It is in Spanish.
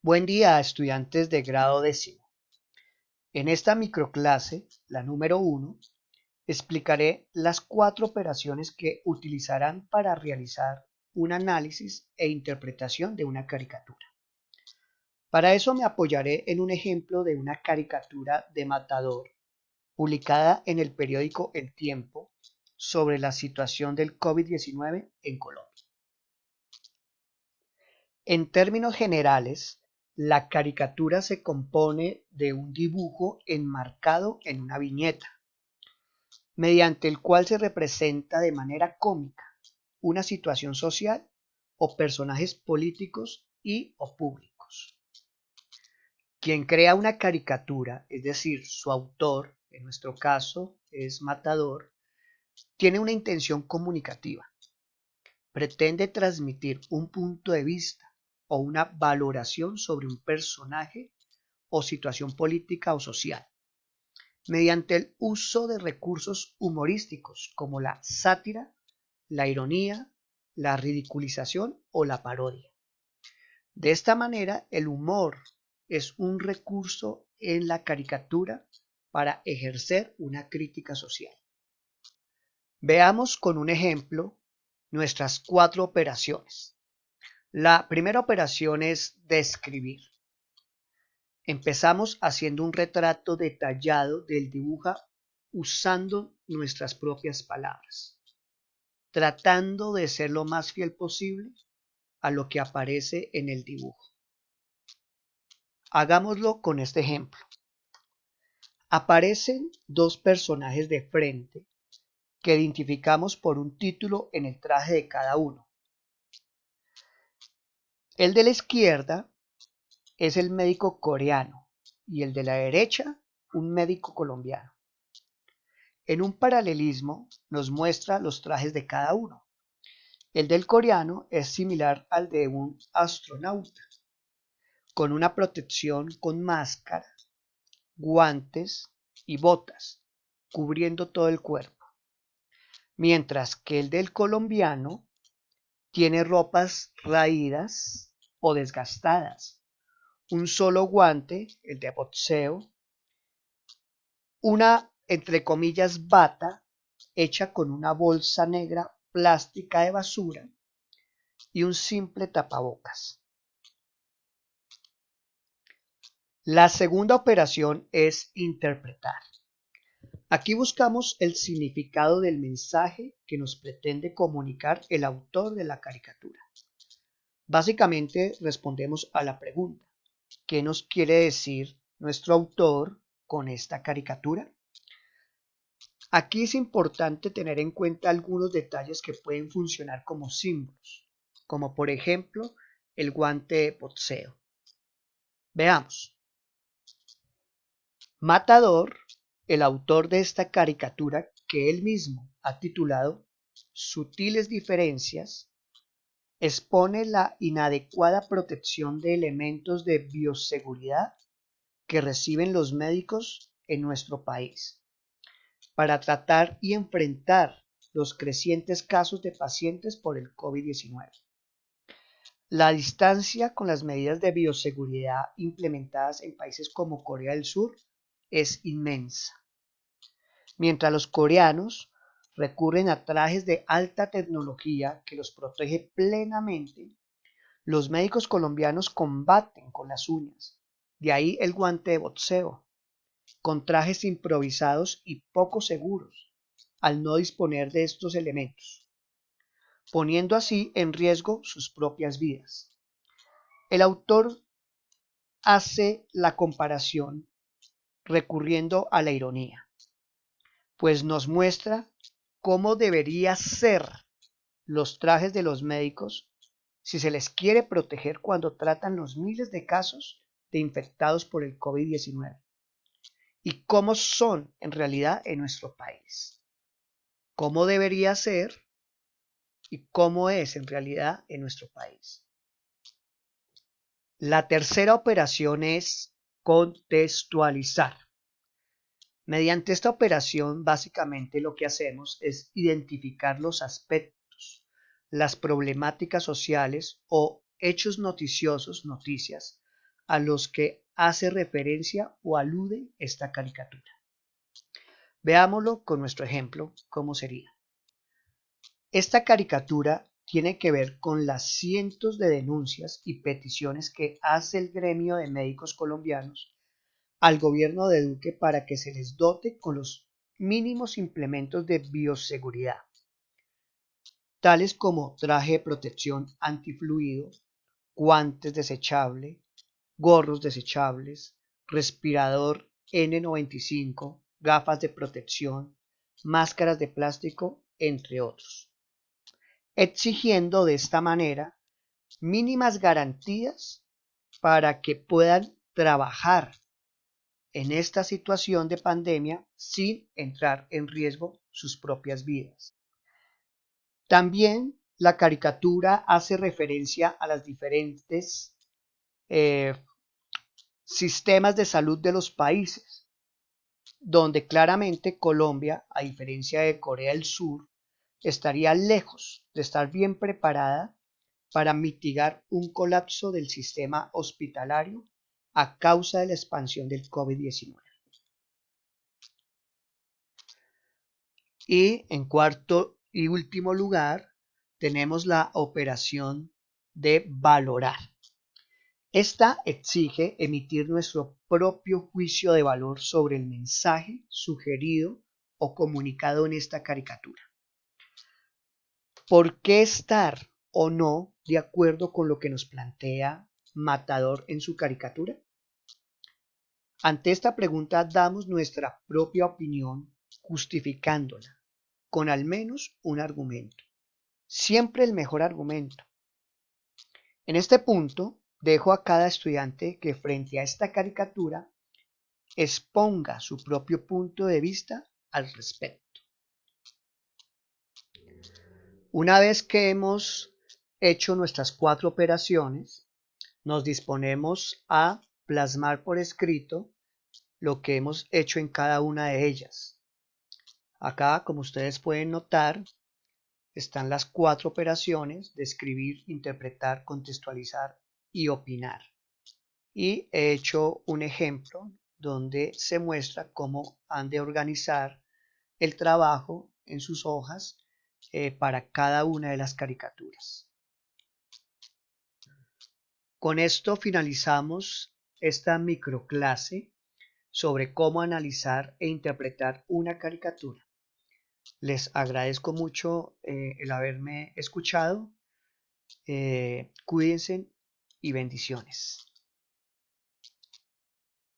Buen día, estudiantes de grado décimo. En esta microclase, la número 1, explicaré las 4 operaciones que utilizarán para realizar un análisis e interpretación de una caricatura. Para eso me apoyaré en un ejemplo de una caricatura de Matador, publicada en el periódico El Tiempo, sobre la situación del COVID-19 en Colombia. En términos generales, la caricatura se compone de un dibujo enmarcado en una viñeta, mediante el cual se representa de manera cómica una situación social o personajes políticos y o públicos. Quien crea una caricatura, es decir, su autor, en nuestro caso es Matador, tiene una intención comunicativa. Pretende transmitir un punto de vista o una valoración sobre un personaje o situación política o social, mediante el uso de recursos humorísticos como la sátira, la ironía, la ridiculización o la parodia. De esta manera, el humor es un recurso en la caricatura para ejercer una crítica social. Veamos con un ejemplo nuestras 4 operaciones. La primera operación es describir. Empezamos haciendo un retrato detallado del dibujo usando nuestras propias palabras, tratando de ser lo más fiel posible a lo que aparece en el dibujo. Hagámoslo con este ejemplo. Aparecen 2 personajes de frente que identificamos por un título en el traje de cada uno. El de la izquierda es el médico coreano y el de la derecha un médico colombiano. En un paralelismo nos muestra los trajes de cada uno. El del coreano es similar al de un astronauta, con una protección con máscara, guantes y botas, cubriendo todo el cuerpo, mientras que el del colombiano tiene ropas raídas o desgastadas, un solo guante, el de boxeo, una, entre comillas, bata hecha con una bolsa negra plástica de basura y un simple tapabocas. La segunda operación es interpretar. Aquí buscamos el significado del mensaje que nos pretende comunicar el autor de la caricatura. Básicamente respondemos a la pregunta: ¿qué nos quiere decir nuestro autor con esta caricatura? Aquí es importante tener en cuenta algunos detalles que pueden funcionar como símbolos, como por ejemplo el guante de boxeo. Veamos. Matador, el autor de esta caricatura que él mismo ha titulado Sutiles diferencias, expone la inadecuada protección de elementos de bioseguridad que reciben los médicos en nuestro país para tratar y enfrentar los crecientes casos de pacientes por el COVID-19. La distancia con las medidas de bioseguridad implementadas en países como Corea del Sur es inmensa. Mientras los coreanos recurren a trajes de alta tecnología que los protege plenamente, los médicos colombianos combaten con las uñas. De ahí el guante de boxeo, con trajes improvisados y poco seguros, al no disponer de estos elementos, poniendo así en riesgo sus propias vidas. El autor hace la comparación recurriendo a la ironía, pues nos muestra cómo debería ser los trajes de los médicos si se les quiere proteger cuando tratan los miles de casos de infectados por el COVID-19 y cómo son en realidad en nuestro país, cómo debería ser y cómo es en realidad en nuestro país. La tercera operación es contextualizar. Mediante esta operación, básicamente lo que hacemos es identificar los aspectos, las problemáticas sociales o hechos noticiosos, noticias, a los que hace referencia o alude esta caricatura. Veámoslo con nuestro ejemplo, ¿cómo sería? Esta caricatura tiene que ver con las cientos de denuncias y peticiones que hace el gremio de médicos colombianos al gobierno de Duque para que se les dote con los mínimos implementos de bioseguridad, tales como traje de protección antifluido, guantes desechables, gorros desechables, respirador N95, gafas de protección, máscaras de plástico, entre otros, exigiendo de esta manera mínimas garantías para que puedan trabajar en esta situación de pandemia sin entrar en riesgo sus propias vidas. También la caricatura hace referencia a las diferentes sistemas de salud de los países, donde claramente Colombia, a diferencia de Corea del Sur, estaría lejos de estar bien preparada para mitigar un colapso del sistema hospitalario a causa de la expansión del COVID-19. Y en cuarto y último lugar, tenemos la operación de valorar. Esta exige emitir nuestro propio juicio de valor sobre el mensaje sugerido o comunicado en esta caricatura. ¿Por qué estar o no de acuerdo con lo que nos plantea Matador en su caricatura? Ante esta pregunta damos nuestra propia opinión justificándola con al menos un argumento. Siempre el mejor argumento. En este punto, dejo a cada estudiante que frente a esta caricatura exponga su propio punto de vista al respecto. Una vez que hemos hecho nuestras 4 operaciones, nos disponemos a plasmar por escrito lo que hemos hecho en cada una de ellas. Acá, como ustedes pueden notar, están las 4 operaciones de escribir, interpretar, contextualizar y opinar. Y he hecho un ejemplo donde se muestra cómo han de organizar el trabajo en sus hojas para cada una de las caricaturas. Con esto finalizamos esta microclase sobre cómo analizar e interpretar una caricatura. Les agradezco mucho el haberme escuchado. Cuídense y bendiciones.